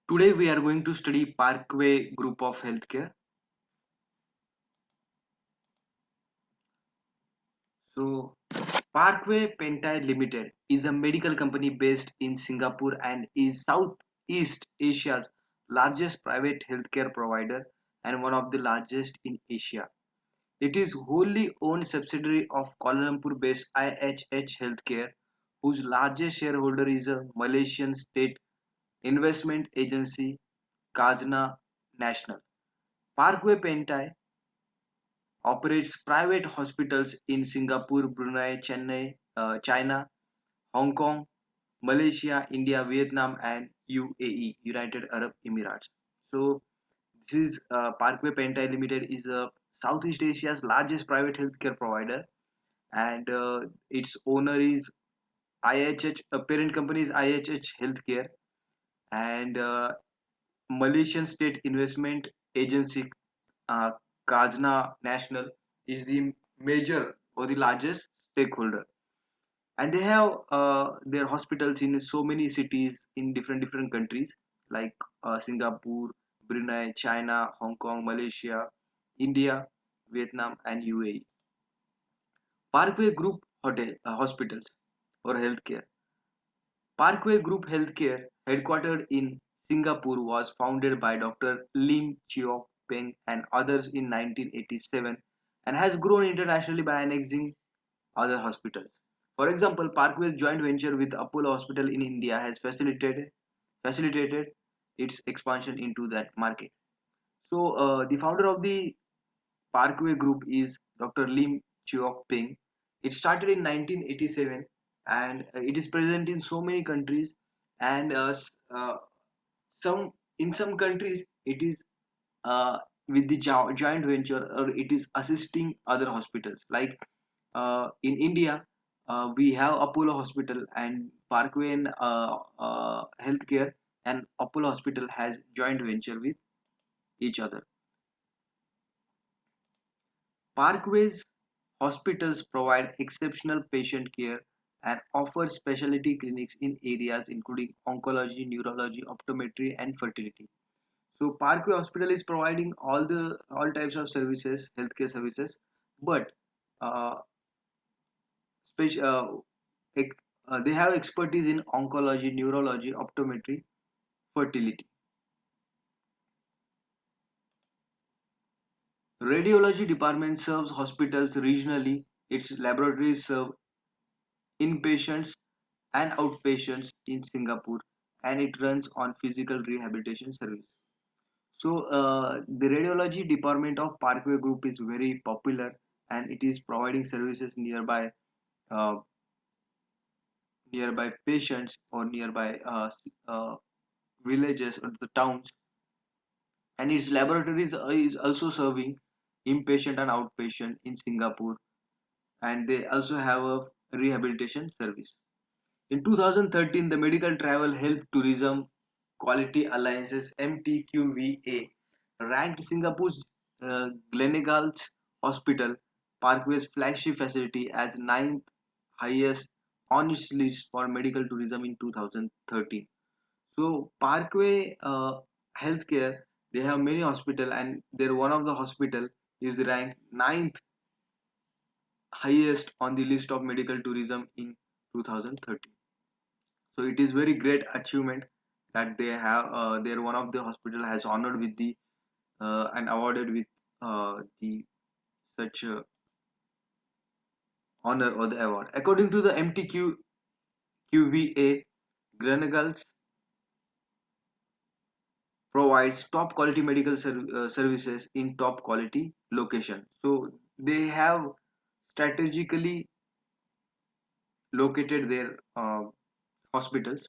Today we are going to study Parkway Group of Healthcare. So, Parkway Pentai Limited is a medical company based in Singapore and is Southeast Asia's largest private healthcare provider and one of the largest in Asia. It is wholly owned subsidiary of Kuala Lumpur-based IHH Healthcare, whose largest shareholder is a Malaysian state investment agency, Khazanah Nasional. Parkway Pentai operates private hospitals in Singapore, Brunei, Chennai, China, Hong Kong, Malaysia, India, Vietnam, and UAE, United Arab Emirates. So this is Parkway Pentai Limited is Southeast Asia's largest private healthcare provider, and its owner is IHH. Parent company is IHH Healthcare, and Malaysian State Investment Agency uh, Khazanah National is the major or the largest stakeholder, and they have their hospitals in so many cities in different countries like Singapore, Brunei, China, Hong Kong, Malaysia, India, Vietnam, and UAE. Parkway Group Hospitals or Healthcare. Parkway Group Healthcare, headquartered in Singapore, was founded by Dr. Lim Cheok Peng and others in 1987 and has grown internationally by annexing other hospitals. For example, Parkway's joint venture with Apollo Hospital in India has facilitated its expansion into that market. So, the founder of the Parkway Group is Dr. Lim Cheok Peng. It started in 1987 and it is present in so many countries, and some in some countries it is with the joint venture, or it is assisting other hospitals like in India. We have Apollo Hospital and Parkway and Healthcare, and Apollo Hospital has joint venture with each other. Parkway's hospitals provide exceptional patient care and offer specialty clinics in areas including oncology, neurology, optometry, and fertility. So Parkway Hospital is providing all types of services, healthcare services, but uh, spec- uh, they have expertise in oncology, neurology, optometry, fertility. Radiology department serves hospitals regionally. Its laboratories serve inpatients and outpatients in Singapore, and it runs on physical rehabilitation service. So the radiology department of Parkway Group is very popular, and it is providing services uh, nearby patients or nearby villages or the towns, and its laboratories is also serving inpatient and outpatient in Singapore, and they also have a rehabilitation service. In 2013, the Medical Travel Health Tourism Quality Alliance's MTQVA ranked Singapore's Gleneagles Hospital, Parkway's flagship facility, as ninth highest on its list for medical tourism in 2013. So Parkway Healthcare, they have many hospital, and their one of the hospital is ranked ninth highest on the list of medical tourism in 2013. So it is very great achievement that they have. Their one of the hospital has honored with the and awarded with the such honor or the award. According to the MTQVA, Gleneagles provides top quality medical services in top quality location. So they have strategically located their hospitals.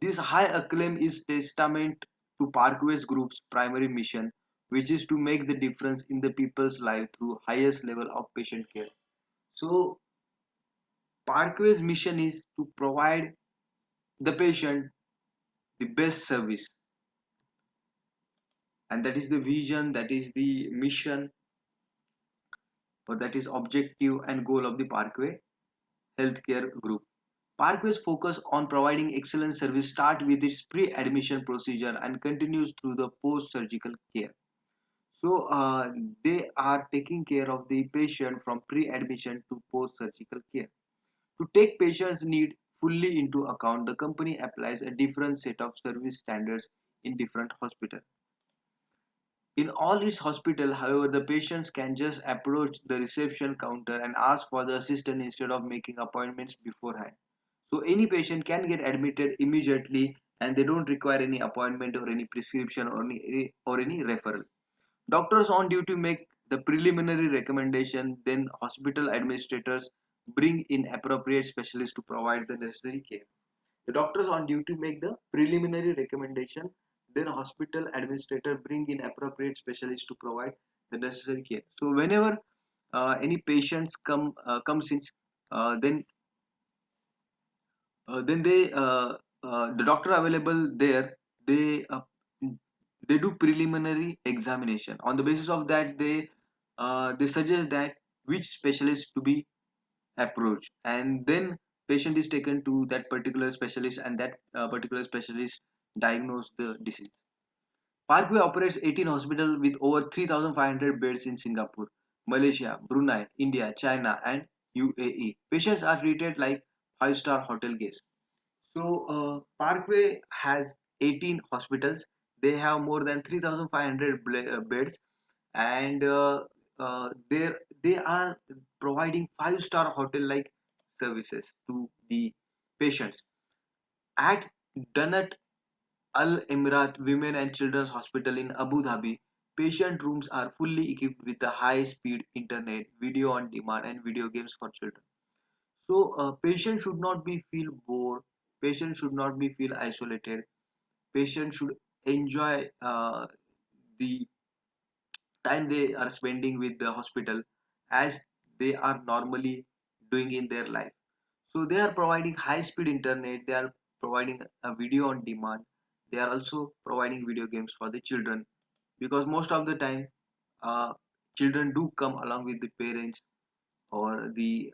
This high acclaim is testament to Parkway's group's primary mission, which is to make the difference in the people's life through highest level of patient care. So Parkway's mission is to provide the patient the best service, and that is the vision, that is the mission, or that is objective and goal of the Parkway Healthcare Group. Parkway's focus on providing excellent service start with its pre-admission procedure and continues through the post-surgical care. So they are taking care of the patient from pre-admission to post-surgical care. To take patients' need fully into account, the company applies a different set of service standards in different hospitals. In all its hospitals, however, the patients can just approach the reception counter and ask for the assistant instead of making appointments beforehand. So any patient can get admitted immediately and they don't require any appointment or any prescription or any referral. Doctors on duty make the preliminary recommendation, then hospital administrators bring in appropriate specialists to provide the necessary care. The doctors on duty make the preliminary recommendation, then hospital administrator bring in appropriate specialists to provide the necessary care. So whenever any patients comes in, then then the doctor available there, they they do preliminary examination. On the basis of that, they suggest that which specialist to be approached, and then patient is taken to that particular specialist, and that particular specialist diagnose the disease. Parkway operates 18 hospitals with over 3,500 beds in Singapore, Malaysia, Brunei, India, China, and UAE. Patients are treated like five-star hotel guests. So Parkway has 18 hospitals. They have more than 3,500 beds, and they are providing five-star hotel-like services to the patients. At Danat Al Emirat Women and Children's Hospital in Abu Dhabi, patient rooms are fully equipped with a high-speed internet, video on demand, and video games for children. So patient should not be feel bored. Patient should not be feel isolated. Patient should enjoy the time they are spending with the hospital as they are normally doing in their life. So they are providing high speed internet, they are providing a video on demand, they are also providing video games for the children, because most of the time uh, children do come along with the parents, or the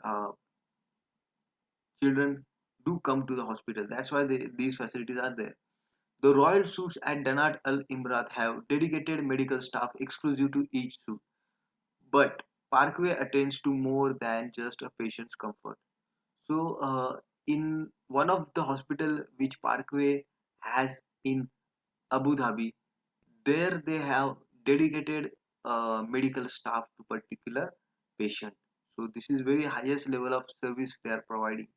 children do come to the hospital. That's why these facilities are there. The royal suites at Danat Al Imrat have dedicated medical staff exclusive to each suite. But Parkway attends to more than just a patient's comfort. So, in one of the hospital which Parkway has in Abu Dhabi, there they have dedicated medical staff to particular patient. So this is very highest level of service they are providing.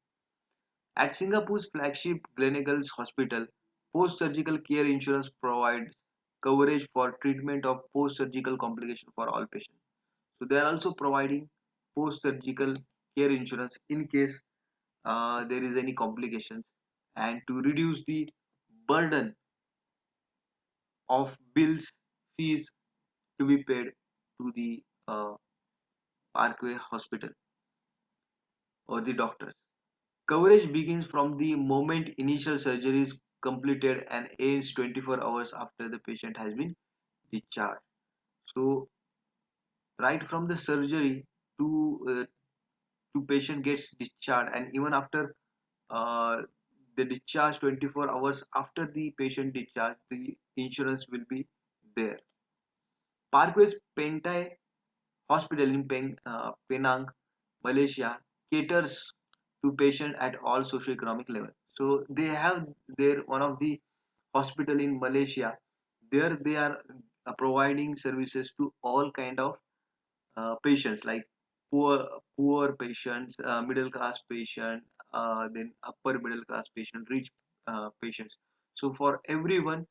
At Singapore's flagship Gleneagles Hospital, post-surgical care insurance provides coverage for treatment of post-surgical complications for all patients. So they are also providing post-surgical care insurance in case there is any complications, and to reduce the burden of bills, fees to be paid to the Parkway Hospital or the doctors. Coverage begins from the moment initial surgery is completed and ends 24 hours after the patient has been discharged. So right from the surgery to patient gets discharged, and even after uh, the discharge, 24 hours after the patient discharge, the insurance will be there. Parkway's Pentai Hospital in Penang, Malaysia caters to patients at all socioeconomic levels. So they have their one of the hospital in Malaysia. There they are providing services to all kind of patients, like poor patients, middle class patient, then upper middle class patient, rich patients. So for everyone,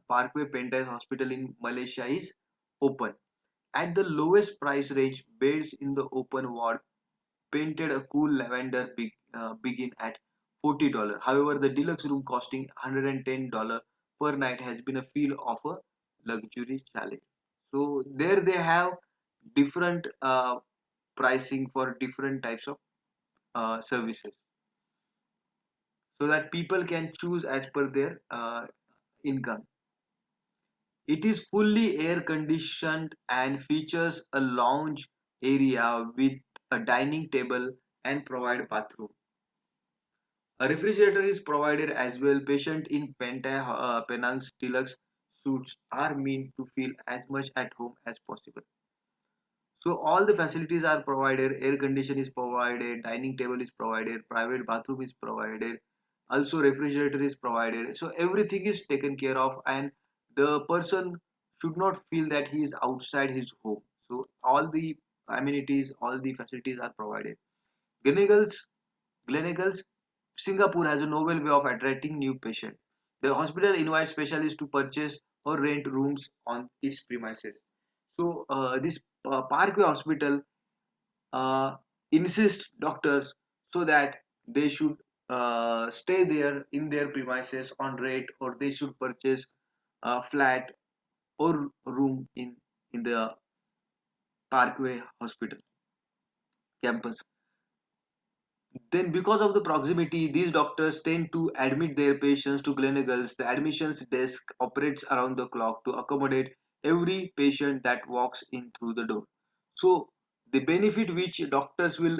Parkway Pentai Hospital in Malaysia is open. At the lowest price range, beds in the open ward painted a cool lavender begin at $40. However, the deluxe room costing $110 per night has been a feel of a luxury challenge. So there they have different pricing for different types of services, so that people can choose as per their income. It is fully air conditioned and features a lounge area with a dining table and provide bathroom. A refrigerator is provided as well. Patient in Penang's deluxe suites are meant to feel as much at home as possible. So all the facilities are provided. Air condition is provided. Dining table is provided. Private bathroom is provided. Also refrigerator is provided. So everything is taken care of, and the person should not feel that he is outside his home. So all the amenities, all the facilities are provided. Gleneagles Gleneagles Singapore has a novel way of attracting new patients. The hospital invites specialists to purchase or rent rooms on its premises. So this Parkway Hospital uh, insists doctors so that they should stay there in their premises on rent, or they should purchase a flat or room in the Parkway Hospital campus. Then, because of the proximity, these doctors tend to admit their patients to Gleneagles. The admissions desk operates around the clock to accommodate every patient that walks in through the door. So, the benefit which doctors will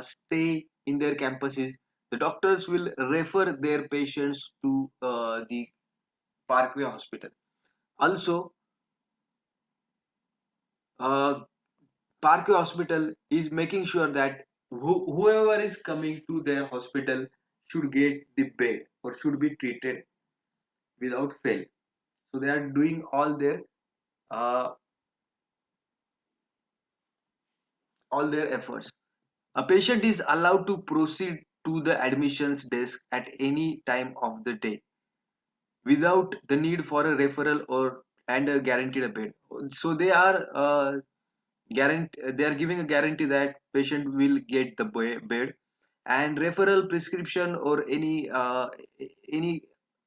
stay in their campuses, the doctors will refer their patients to the Parkway Hospital. Also, uh, Parkway Hospital is making sure that whoever is coming to their hospital should get the bed or should be treated without fail. So they are doing uh, all their efforts. A patient is allowed to proceed to the admissions desk at any time of the day without the need for a referral or and a guaranteed bed. So they are giving a guarantee that patient will get the bed, and referral prescription or any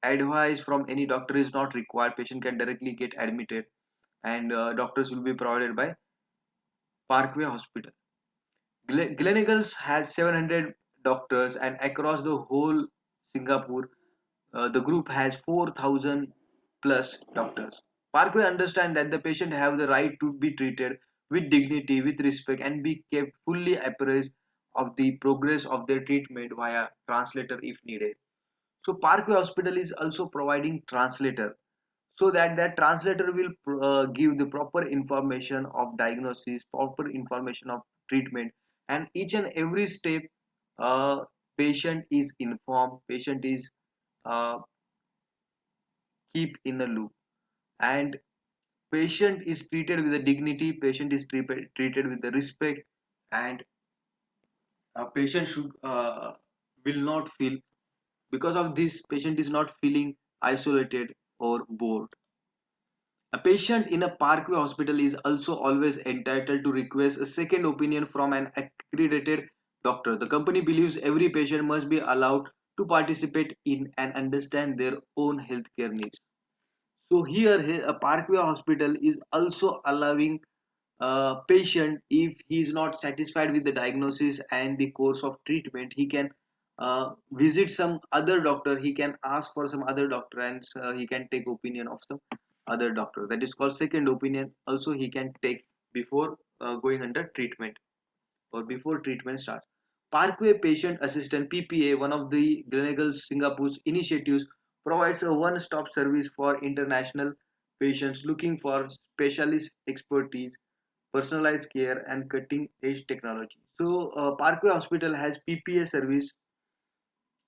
advice from any doctor is not required. Patient can directly get admitted, and doctors will be provided by Parkway Hospital. Gleneagles has 700 doctors, and across the whole Singapore, the group has 4,000 plus doctors. Parkway understand that the patient have the right to be treated with dignity, with respect, and be kept fully apprised of the progress of their treatment via translator if needed. So Parkway Hospital is also providing translator, so that that translator will give the proper information of diagnosis, proper information of treatment, and each and every step uh, patient is informed, patient is uh, keep in a loop, and patient is treated with the dignity, patient is treated with the respect, and a patient should will not feel, because of this patient is not feeling isolated or bored. A patient in a Parkway hospital is also always entitled to request a second opinion from an accredited doctor. The company believes every patient must be allowed to participate in and understand their own healthcare needs. So here, a Parkway hospital is also allowing a patient, if he is not satisfied with the diagnosis and the course of treatment, he can visit some other doctor. He can ask for some other doctor, and he can take opinion of some other doctor. That is called second opinion. Also, he can take before going under treatment or before treatment starts. Parkway Patient Assistant (PPA), one of the Gleneagles Singapore's initiatives, provides a one-stop service for international patients looking for specialist expertise, personalized care, and cutting-edge technology. So, Parkway Hospital has PPA service,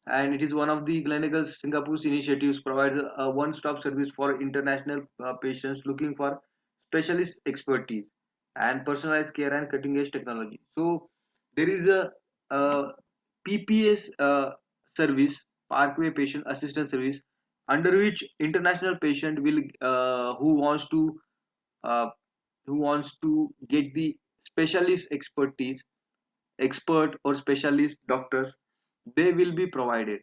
and it is one of the Gleneagles Singapore's initiatives, provides a one-stop service for international patients looking for specialist expertise and personalized care and cutting-edge technology. So there is a PPS service, Parkway Patient Assistance Service, under which international patient will uh, who wants to get the specialist expertise, expert or specialist doctors, they will be provided,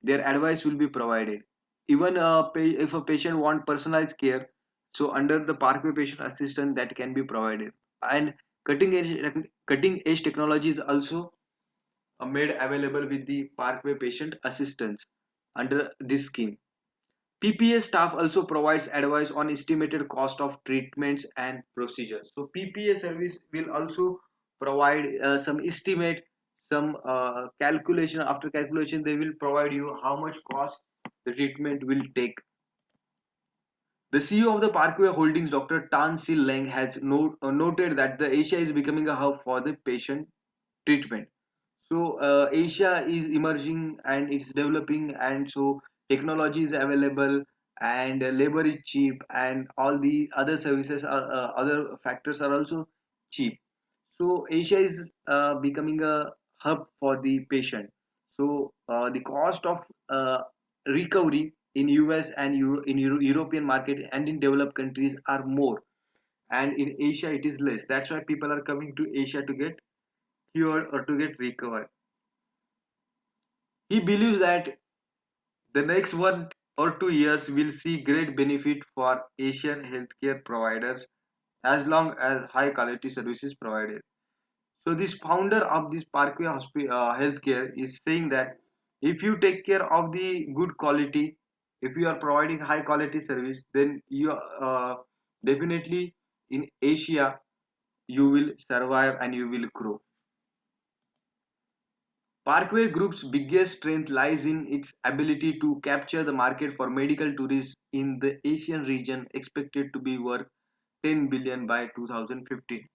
their advice will be provided. Even if a patient want personalized care, so under the Parkway Patient Assistant, that can be provided. And cutting edge technology is also made available with the Parkway Patient Assistance under this scheme. PPA staff also provides advice on estimated cost of treatments and procedures. So PPA service will also provide some estimate, some calculation. After calculation, they will provide you how much cost the treatment will take. The CEO of the Parkway Holdings, Dr. Tan Sil Leng, has noted that the Asia is becoming a hub for the patient treatment. So Asia is emerging and it's developing, and so technology is available, and labor is cheap, and all the other services are other factors are also cheap. So Asia is becoming a hub for the patient. So the cost of recovery in US and in European market and in developed countries are more, and in Asia it is less. That's why people are coming to Asia to get cured or to get recovered. He believes that the next 1 or 2 years will see great benefit for Asian healthcare providers as long as high quality services provided. So this founder of this Parkway Healthcare is saying that if you take care of the good quality, if you are providing high quality service, then you definitely in Asia you will survive and you will grow. Parkway Group's biggest strength lies in its ability to capture the market for medical tourists in the Asian region, expected to be worth 10 billion by 2015.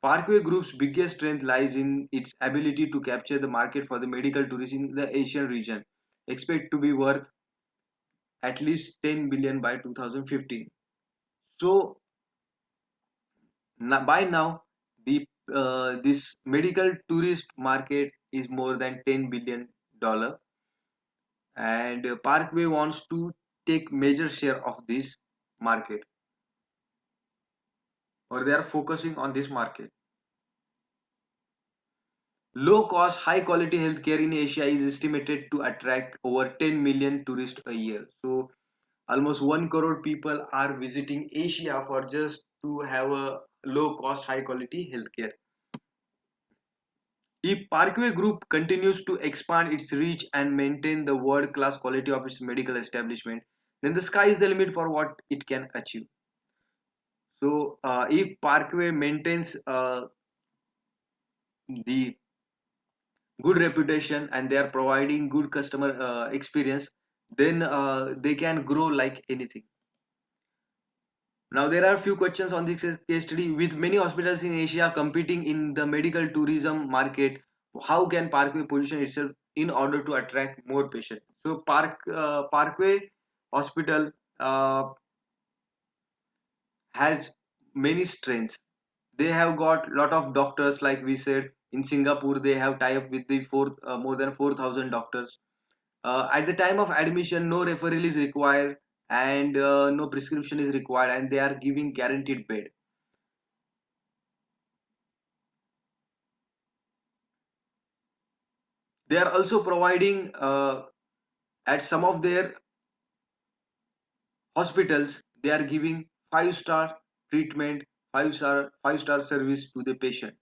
Parkway Group's biggest strength lies in its ability to capture the market for the medical tourists in the Asian region, expected to be worth at least 10 billion by 2015. So by now, the this medical tourist market is more than $10 billion, and Parkway wants to take major share of this market, or they are focusing on this market. Low cost, high quality healthcare in Asia is estimated to attract over 10 million tourists a year. So almost 1 crore people are visiting Asia for just to have a low cost, high quality healthcare. If Parkway Group continues to expand its reach and maintain the world class quality of its medical establishment, then the sky is the limit for what it can achieve. So, if Parkway maintains the good reputation and they are providing good customer experience, then they can grow like anything. Now, there are a few questions on this case study. With many hospitals in Asia competing in the medical tourism market, how can Parkway position itself in order to attract more patients? So, Parkway Hospital uh, has many strengths. They have got lot of doctors, like we said. In Singapore, they have tie up with the more than 4,000 doctors. At the time of admission, no referral is required, and no prescription is required, and they are giving guaranteed bed. They are also providing at some of their hospitals, they are giving five-star treatment, five-star service to the patient.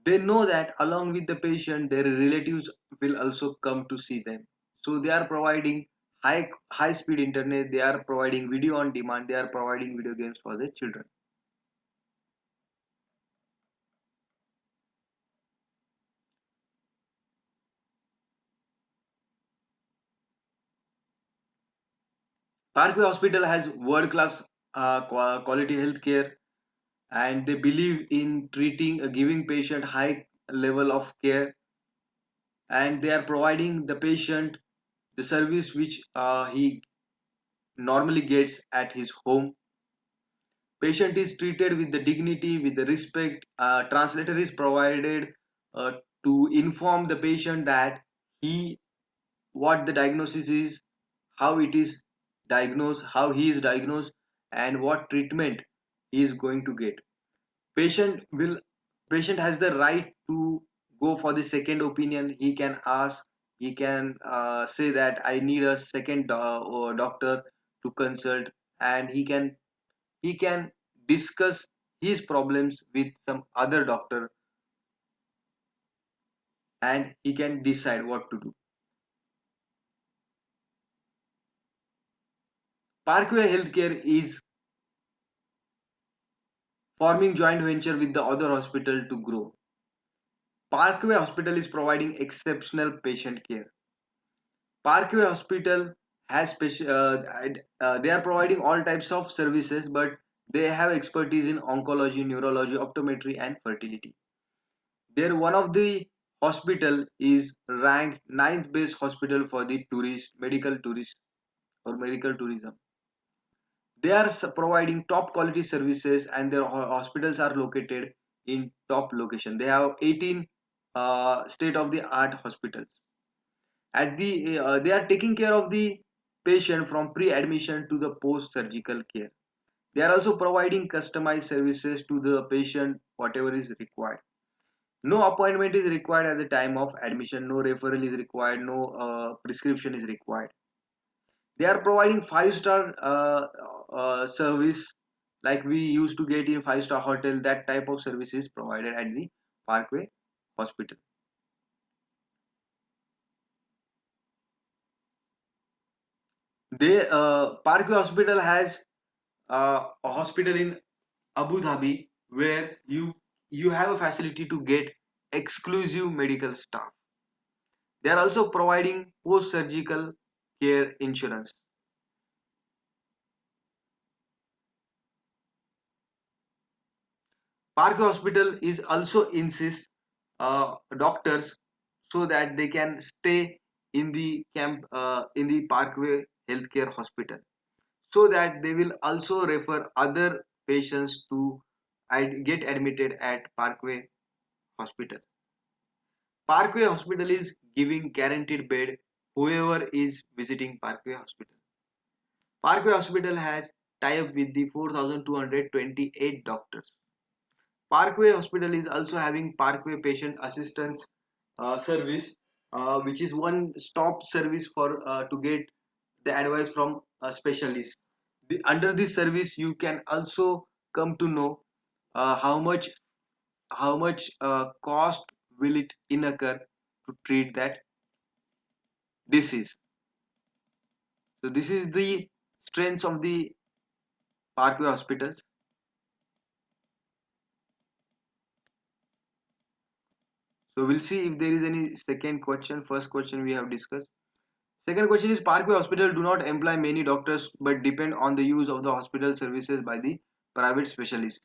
They know that along with the patient, their relatives will also come to see them. So they are providing high speed internet, they are providing video on demand, they are providing video games for the children. Parkway Hospital has world class quality healthcare, and they believe in treating giving patient high level of care, and they are providing the patient the service which he normally gets at his home. Patient is treated with the dignity, with the respect. Translator is provided uh, to inform the patient that he what the diagnosis is, how it is diagnosed, how he is diagnosed, and what treatment he is going to get. Patient will patient has the right to go for the second opinion. He can ask, he can say that I need a second doctor to consult, and he can discuss his problems with some other doctor, and he can decide what to do. Parkway Healthcare is forming joint venture with the other hospital to grow. Parkway Hospital is providing exceptional patient care. Parkway Hospital has they are providing all types of services, but they have expertise in oncology, neurology, optometry, and fertility. Their one of the hospital is ranked ninth best hospital for the tourist or medical tourism. They are providing top quality services, and their hospitals are located in top location. They have 18 state of the art hospitals. They are taking care of the patient from pre-admission to the post-surgical care. They are also providing customized services to the patient whatever is required. No appointment is required at the time of admission. No referral is required. No prescription is required. They are providing five-star service like we used to get in five-star hotel. That type of service is provided at the Parkway Hospital. Parkway Hospital has a hospital in Abu Dhabi where you have a facility to get exclusive medical staff. They are also providing post-surgical care insurance. Parkway Hospital is also insists doctors so that they can stay in the camp in the Parkway Healthcare Hospital, so that they will also refer other patients to get admitted at Parkway Hospital. Parkway Hospital is giving guaranteed bed whoever is visiting Parkway Hospital. Parkway Hospital has tie-up with the 4,228 doctors. Parkway Hospital is also having Parkway Patient Assistance Service, which is one-stop service for to get the advice from a specialist. Under this service, you can also come to know how much cost will it incur to treat that disease. So this is the strengths of the Parkway hospitals. So we'll see if there is any second question. First question we have discussed. Second question is Parkway Hospital do not employ many doctors but depend on the use of the hospital services by the private specialists.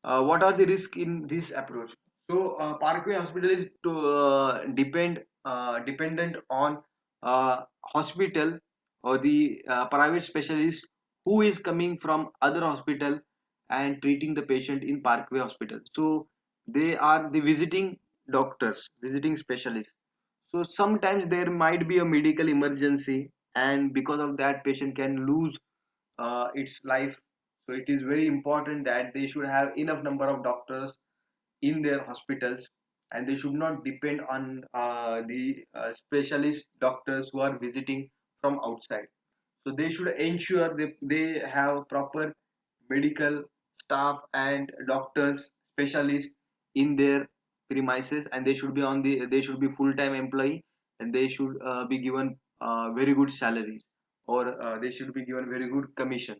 What are the risks in this approach? So Parkway Hospital is dependent on hospital or the private specialist who is coming from other hospital and treating the patient in Parkway Hospital. So they are the visiting doctors, visiting specialists. So sometimes there might be a medical emergency, and because of that, patient can lose its life. So it is very important that they should have enough number of doctors in their hospitals, and they should not depend on the specialist doctors who are visiting from outside. So they should ensure they have proper medical staff and doctors specialists in their premises, and they should be full-time employee, and they should be given very good salaries, or they should be given very good commission.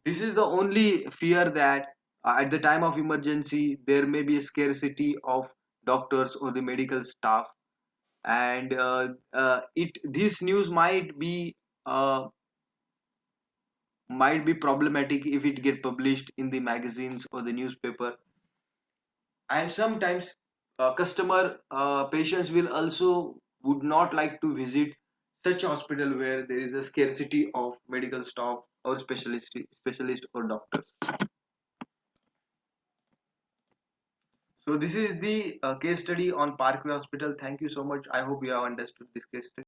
This is the only fear that at the time of emergency there may be a scarcity of doctors or the medical staff, and it this news might be problematic if it get published in the magazines or the newspaper. And sometimes customer patients will also would not like to visit such a hospital where there is a scarcity of medical staff or specialist or doctors. So this is the case study on Parkway Hospital. Thank you so much. I hope you have understood this case study.